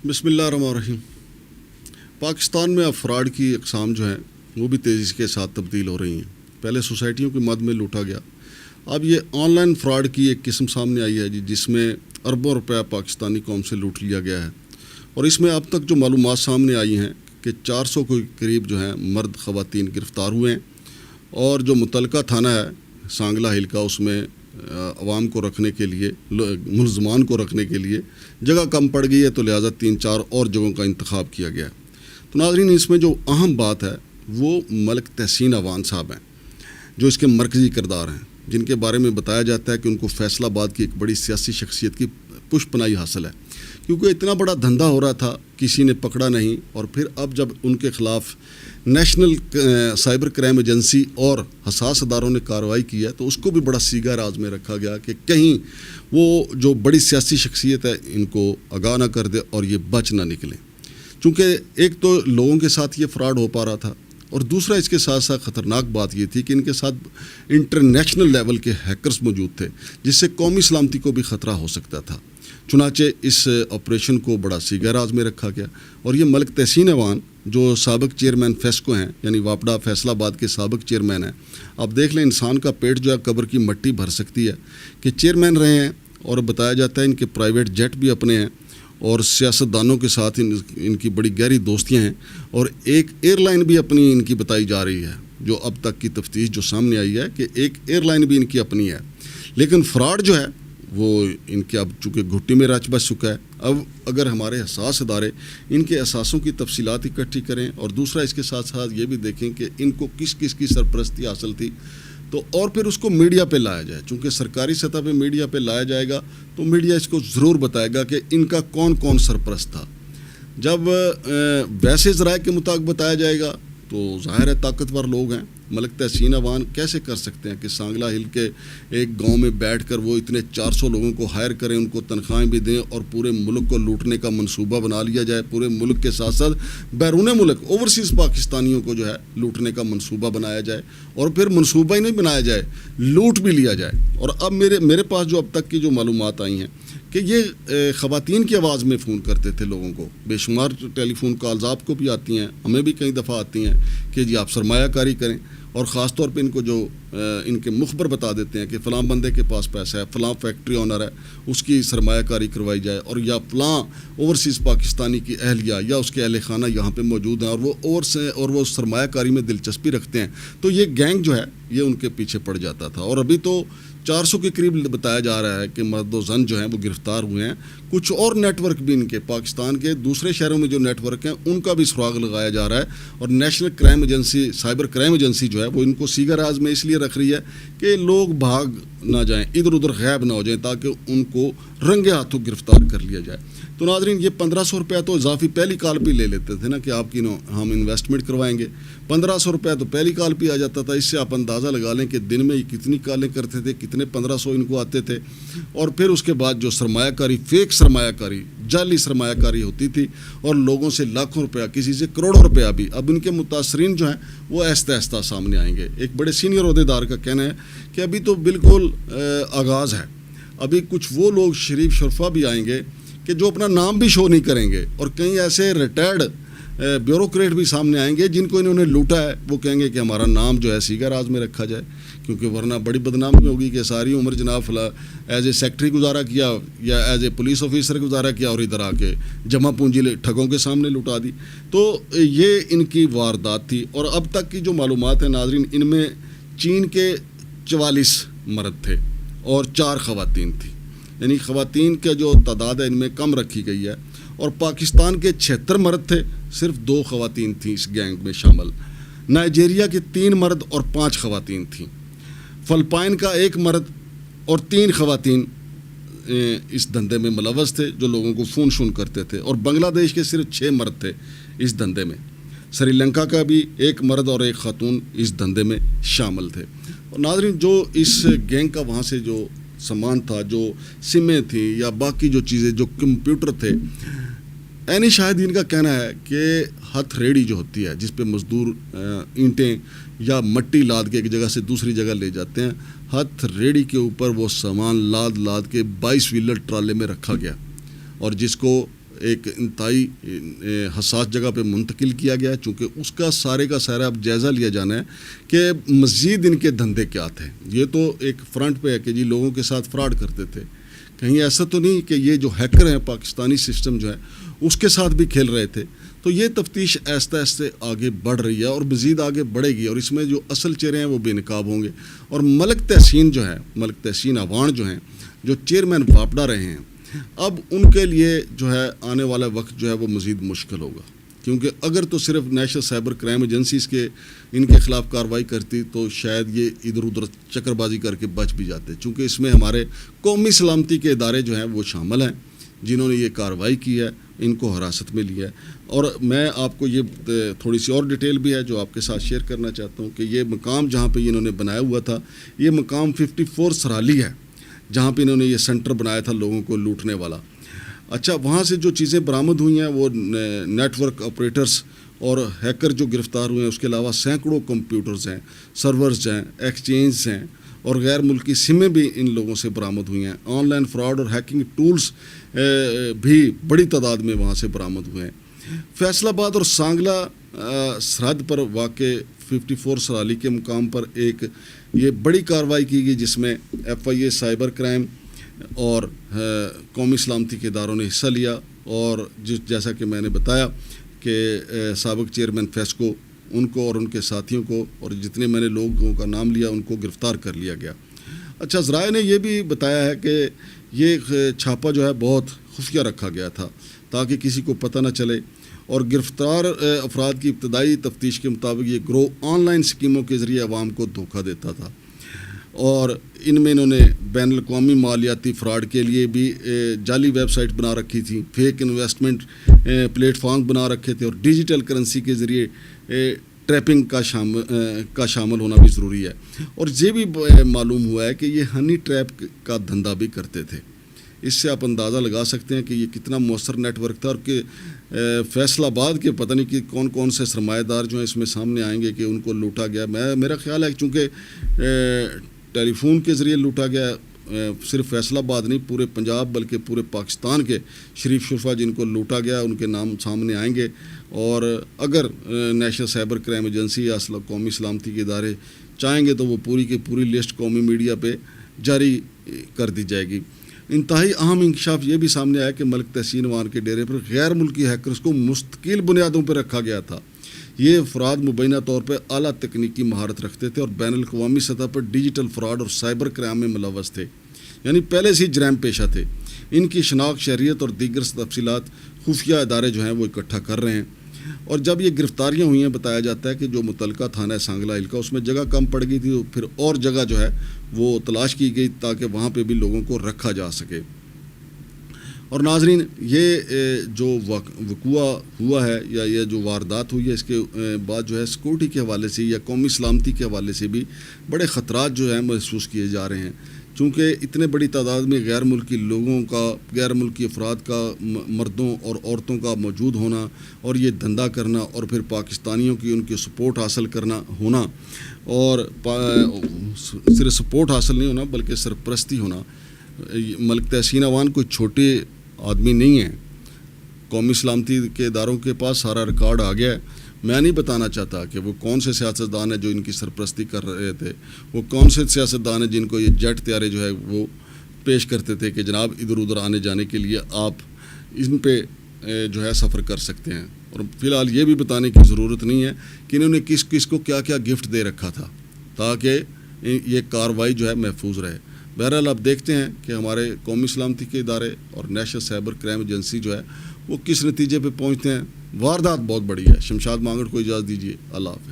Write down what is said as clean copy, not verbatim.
بسم اللہ الرحمن الرحیم۔ پاکستان میں اب فراڈ کی اقسام جو ہیں وہ بھی تیزی کے ساتھ تبدیل ہو رہی ہیں۔ پہلے سوسائٹیوں کی مد میں لوٹا گیا، اب یہ آن لائن فراڈ کی ایک قسم سامنے آئی ہے جس میں اربوں روپیہ پاکستانی قوم سے لوٹ لیا گیا ہے، اور اس میں اب تک جو معلومات سامنے آئی ہیں کہ 400 کے قریب جو ہیں مرد خواتین گرفتار ہوئے ہیں، اور جو متعلقہ تھانہ ہے سانگلہ ہل کا، اس میں عوام کو رکھنے کے لیے، ملزمان کو رکھنے کے لیے جگہ کم پڑ گئی ہے، تو لہٰذا 3-4 اور جگہوں کا انتخاب کیا گیا ہے۔ تو ناظرین، اس میں جو اہم بات ہے وہ ملک تحسین عوان صاحب ہیں، جو اس کے مرکزی کردار ہیں، جن کے بارے میں بتایا جاتا ہے کہ ان کو فیصل آباد کی ایک بڑی سیاسی شخصیت کی پشت پناہی حاصل ہے، کیونکہ اتنا بڑا دھندا ہو رہا تھا، کسی نے پکڑا نہیں، اور پھر اب جب ان کے خلاف نیشنل سائبر کرائم ایجنسی اور حساس اداروں نے کارروائی کی ہے، تو اس کو بھی بڑا سیگا راز میں رکھا گیا کہ کہیں وہ جو بڑی سیاسی شخصیت ہے ان کو آگاہ نہ کر دے اور یہ بچ نہ نکلیں، چونکہ ایک تو لوگوں کے ساتھ یہ فراڈ ہو پا رہا تھا، اور دوسرا اس کے ساتھ ساتھ خطرناک بات یہ تھی کہ ان کے ساتھ انٹرنیشنل لیول کے ہیکرز موجود تھے، جس سے قومی سلامتی کو بھی خطرہ ہو سکتا تھا۔ چنانچہ اس آپریشن کو بڑا سیگا راز میں رکھا گیا، اور یہ ملک تحسین عوان جو سابق چیئرمین فیسکو ہیں، یعنی واپڈا فیصل آباد کے سابق چیئرمین ہیں، آپ دیکھ لیں انسان کا پیٹ جو ہے قبر کی مٹی بھر سکتی ہے کہ چیئرمین رہے ہیں، اور بتایا جاتا ہے ان کے پرائیویٹ جیٹ بھی اپنے ہیں، اور سیاستدانوں کے ساتھ ان کی بڑی گہری دوستیاں ہیں، اور ایک ایئر لائن بھی اپنی ان کی بتائی جا رہی ہے، جو اب تک کی تفتیش جو سامنے آئی ہے کہ ایک ایئر لائن بھی ان کی اپنی ہے۔ لیکن فراڈ جو ہے وہ ان کے اب چونکہ گھٹی میں رچ بچ چکا ہے۔ اب اگر ہمارے حساس ادارے ان کے اثاثوں کی تفصیلات اکٹھی کریں، اور دوسرا اس کے ساتھ ساتھ یہ بھی دیکھیں کہ ان کو کس کس کی سرپرستی حاصل تھی، تو اور پھر اس کو میڈیا پہ لایا جائے، چونکہ سرکاری سطح پہ میڈیا پہ لایا جائے گا تو میڈیا اس کو ضرور بتائے گا کہ ان کا کون کون سرپرست تھا۔ جب ویسے ذرائع کے مطابق بتایا جائے گا تو ظاہر ہے طاقتور لوگ ہیں، ملک تحسین عوان کیسے کر سکتے ہیں کہ سانگلہ ہل کے ایک گاؤں میں بیٹھ کر وہ اتنے 400 لوگوں کو ہائر کریں، ان کو تنخواہیں بھی دیں، اور پورے ملک کو لوٹنے کا منصوبہ بنا لیا جائے، پورے ملک کے ساتھ ساتھ بیرون ملک اوورسیز پاکستانیوں کو جو ہے لوٹنے کا منصوبہ بنایا جائے، اور پھر منصوبہ ہی نہیں بنایا جائے، لوٹ بھی لیا جائے۔ اور اب میرے پاس جو اب تک کی جو معلومات آئی ہیں کہ یہ خواتین کی آواز میں فون کرتے تھے لوگوں کو، بے شمار ٹیلی فون کالز آپ کو بھی آتی ہیں، ہمیں بھی کئی دفعہ آتی ہیں کہ جی آپ سرمایہ کاری کریں، اور خاص طور پہ ان کو جو ان کے مخبر بتا دیتے ہیں کہ فلاں بندے کے پاس پیسہ ہے، فلاں فیکٹری آنر ہے، اس کی سرمایہ کاری کروائی جائے، اور یا فلاں اوورسیز پاکستانی کی اہلیہ یا اس کے اہل خانہ یہاں پہ موجود ہیں، اور وہ سرمایہ کاری میں دلچسپی رکھتے ہیں، تو یہ گینگ جو ہے یہ ان کے پیچھے پڑ جاتا تھا۔ اور ابھی تو 400 کے قریب بتایا جا رہا ہے کہ مرد و زن جو ہیں وہ گرفتار ہوئے ہیں۔ کچھ اور نیٹ ورک بھی ان کے پاکستان کے دوسرے شہروں میں جو نیٹ ورک ہیں ان کا بھی سراغ لگایا جا رہا ہے، اور national crime agency, cyber crime agency جو ہے وہ ان کو سیگا راز میں اس لیے رکھ رہی ہے کہ لوگ بھاگ نہ جائیں، ادھر ادھر غائب نہ ہو جائیں، تاکہ ان کو رنگے ہاتھوں گرفتار کر لیا جائے۔ تو ناظرین، یہ 1500 روپیہ تو اضافی پہلی کال پہ لے لیتے تھے نا کہ آپ کی ہم انویسٹمنٹ کروائیں گے، 1500 روپیہ تو پہلی کال پہ آ جاتا تھا۔ اس سے آپ اندازہ لگا لیں کہ دن میں کتنی کالیں کرتے تھے، کتنے 1500 ان کو آتے تھے، اور پھر اس کے بعد جو سرمایہ کاری، فیک سرمایہ کاری، جعلی سرمایہ کاری ہوتی تھی، اور لوگوں سے لاکھوں روپیہ، کسی سے کروڑوں روپیہ بھی۔ اب ان کے متاثرین جو ہیں وہ آہستہ آہستہ سامنے آئیں گے۔ ایک بڑے سینئر عہدیدار کا کہنا ہے کہ ابھی تو بالکل آغاز ہے، ابھی کچھ وہ لوگ شریف شرفا بھی آئیں گے کہ جو اپنا نام بھی شو نہیں کریں گے، اور کئی ایسے ریٹائرڈ بیوروکریٹ بھی سامنے آئیں گے جن کو انہوں نے لوٹا ہے، وہ کہیں گے کہ ہمارا نام جو ہے سیگا راز میں رکھا جائے، کیونکہ ورنہ بڑی بدنامی ہوگی کہ ساری عمر جناب فلاں ایز اے سیکٹری گزارا کیا یا ایز اے پولیس آفیسر گزارا کیا، اور ادھر آ کے جمع پونجی ٹھگوں کے سامنے لٹا دی۔ تو یہ ان کی واردات تھی، اور اب تک کی جو معلومات ہیں ناظرین، ان میں چین کے 44 مرد تھے اور 4 خواتین تھیں، یعنی خواتین کا جو تعداد ہے ان میں کم رکھی گئی ہے، اور پاکستان کے 76 مرد تھے، صرف 2 خواتین تھیں اس گینگ میں شامل۔ نائجیریا کے 3 مرد اور 5 خواتین تھیں، فلپائن کا 1 مرد اور 3 خواتین اس دھندے میں ملوث تھے جو لوگوں کو فون شون کرتے تھے، اور بنگلہ دیش کے صرف 6 مرد تھے اس دھندے میں۔ سری لنکا کا بھی 1 مرد اور 1 خاتون اس دھندے میں شامل تھے۔ اور ناظرین، جو اس گینگ کا وہاں سے جو سامان تھا، جو سمیں تھیں یا باقی جو چیزیں، جو کمپیوٹر تھے، عینی شاہدین کا کہنا ہے کہ ہتھ ریڑھی جو ہوتی ہے جس پہ مزدور اینٹیں یا مٹی لاد کے ایک جگہ سے دوسری جگہ لے جاتے ہیں، ہتھ ریڑھی کے اوپر وہ سامان لاد کے 22 ویلر ٹرالے میں رکھا گیا، اور جس کو ایک انتہائی حساس جگہ پہ منتقل کیا گیا ہے، چونکہ اس کا سارے کا سارا اب جائزہ لیا جانا ہے کہ مزید ان کے دھندے کیا تھے. یہ تو ایک فرنٹ پہ ہے کہ جی لوگوں کے ساتھ فراڈ کرتے تھے، کہیں ایسا تو نہیں کہ یہ جو ہیکر ہیں پاکستانی سسٹم جو ہے اس کے ساتھ بھی کھیل رہے تھے. تو یہ تفتیش آہستہ آہستہ آگے بڑھ رہی ہے اور مزید آگے بڑھے گی، اور اس میں جو اصل چہرے ہیں وہ بے نقاب ہوں گے. اور ملک تحسین عوان جو ہیں، جو چیئرمین واپڈا رہے ہیں، اب ان کے لیے جو ہے آنے والا وقت جو ہے وہ مزید مشکل ہوگا. کیونکہ اگر تو صرف نیشنل سائبر کرائم ایجنسیز ان کے خلاف کارروائی کرتی تو شاید یہ ادھر ادھر چکر بازی کر کے بچ بھی جاتے، چونکہ اس میں ہمارے قومی سلامتی کے ادارے جو ہیں وہ شامل ہیں جنہوں نے یہ کارروائی کی ہے، ان کو حراست میں لیا ہے. اور میں آپ کو یہ تھوڑی سی اور ڈیٹیل بھی ہے جو آپ کے ساتھ شیئر کرنا چاہتا ہوں کہ یہ مقام جہاں پہ انہوں نے بنایا ہوا تھا، یہ مقام 54 سرالی ہے جہاں پہ انہوں نے یہ سینٹر بنایا تھا لوگوں کو لوٹنے والا. اچھا، وہاں سے جو چیزیں برآمد ہوئی ہیں وہ نیٹ ورک آپریٹرز اور ہیکر جو گرفتار ہوئے ہیں، اس کے علاوہ سینکڑوں کمپیوٹرز ہیں، سرورز ہیں، ایکسچینجز ہیں اور غیر ملکی سمیں بھی ان لوگوں سے برآمد ہوئی ہیں. آن لائن فراڈ اور ہیکنگ ٹولز بھی بڑی تعداد میں وہاں سے برآمد ہوئے ہیں. فیصل آباد اور سانگلہ سرحد پر واقع 54 سرالی کے مقام پر ایک یہ بڑی کارروائی کی گئی جس میں FIA سائبر کرائم اور قومی سلامتی کے اداروں نے حصہ لیا. اور جیسا کہ میں نے بتایا کہ سابق چیئرمین فیسکو ان کو اور ان کے ساتھیوں کو اور جتنے میں نے لوگوں کا نام لیا ان کو گرفتار کر لیا گیا. اچھا، ذرائع نے یہ بھی بتایا ہے کہ یہ چھاپا جو ہے بہت خفیہ رکھا گیا تھا تاکہ کسی کو پتہ نہ چلے، اور گرفتار افراد کی ابتدائی تفتیش کے مطابق یہ گروہ آن لائن اسکیموں کے ذریعے عوام کو دھوکہ دیتا تھا، اور ان میں انہوں نے بین الاقوامی مالیاتی فراڈ کے لیے بھی جعلی ویب سائٹ بنا رکھی تھی، فیک انویسٹمنٹ پلیٹ فارم بنا رکھے تھے، اور ڈیجیٹل کرنسی کے ذریعے ٹریپنگ کا شامل ہونا بھی ضروری ہے. اور یہ بھی معلوم ہوا ہے کہ یہ ہنی ٹریپ کا دھندا بھی کرتے تھے. اس سے آپ اندازہ لگا سکتے ہیں کہ یہ کتنا مؤثر نیٹ ورک تھا، اور کہ فیصل آباد کے پتہ نہیں کہ کون کون سے سرمایہ دار جو ہیں اس میں سامنے آئیں گے کہ ان کو لوٹا گیا. میرا خیال ہے چونکہ ٹیلی فون کے ذریعے لوٹا گیا، صرف فیصل آباد نہیں پورے پنجاب بلکہ پورے پاکستان کے شریف شرفا جن کو لوٹا گیا ان کے نام سامنے آئیں گے. اور اگر نیشنل سائبر کرائم ایجنسی یا قومی سلامتی کے ادارے چاہیں گے تو وہ پوری کی پوری لسٹ قومی میڈیا پہ جاری کر دی جائے گی. انتہائی اہم انکشاف یہ بھی سامنے آیا کہ ملک تحسین عوان کے ڈیرے پر غیر ملکی ہیکرز کو مستقل بنیادوں پر رکھا گیا تھا. یہ افراد مبینہ طور پر اعلیٰ تکنیکی مہارت رکھتے تھے اور بین الاقوامی سطح پر ڈیجیٹل فراڈ اور سائبر کرائم میں ملوث تھے، یعنی پہلے سے ہی جرائم پیشہ تھے. ان کی شناخت، شہریت اور دیگر تفصیلات خفیہ ادارے جو ہیں وہ اکٹھا کر رہے ہیں. اور جب یہ گرفتاریاں ہوئی ہیں، بتایا جاتا ہے کہ جو متعلقہ تھانہ سانگلہ علاقہ اس میں جگہ کم پڑ گئی تھی، پھر اور جگہ جو ہے وہ تلاش کی گئی تاکہ وہاں پہ بھی لوگوں کو رکھا جا سکے. اور ناظرین، یہ جو وقوع ہوا ہے یا یہ جو واردات ہوئی ہے، اس کے بعد جو ہے سیکورٹی کے حوالے سے یا قومی سلامتی کے حوالے سے بھی بڑے خطرات جو ہیں محسوس کیے جا رہے ہیں، چونکہ اتنے بڑی تعداد میں غیر ملکی لوگوں کا، غیر ملکی افراد کا، مردوں اور عورتوں کا موجود ہونا اور یہ دھندا کرنا، اور پھر پاکستانیوں کی ان کی سپورٹ حاصل کرنا ہونا، اور صرف سپورٹ حاصل نہیں ہونا بلکہ سرپرستی ہونا. ملک تحسین عوان کوئی چھوٹے آدمی نہیں ہیں. قومی سلامتی کے اداروں کے پاس سارا ریکارڈ آ گیا ہے. میں نہیں بتانا چاہتا کہ وہ کون سے سیاستدان ہیں جو ان کی سرپرستی کر رہے تھے، وہ کون سے سیاستدان ہیں جن کو یہ جیٹ طیارے جو ہے وہ پیش کرتے تھے کہ جناب ادھر ادھر آنے جانے کے لیے آپ ان پہ جو ہے سفر کر سکتے ہیں. اور فی الحال یہ بھی بتانے کی ضرورت نہیں ہے کہ انہوں نے کس کس کو کیا کیا گفٹ دے رکھا تھا تاکہ یہ کارروائی جو ہے محفوظ رہے. بہرحال آپ دیکھتے ہیں کہ ہمارے قومی سلامتی کے ادارے اور نیشنل سائبر کرائم ایجنسی جو ہے وہ کس نتیجے پہ پہنچتے ہیں. واردات بہت بڑی ہے. شمشاد مانگڑ کو اجازت دیجیے. اللہ حافظ.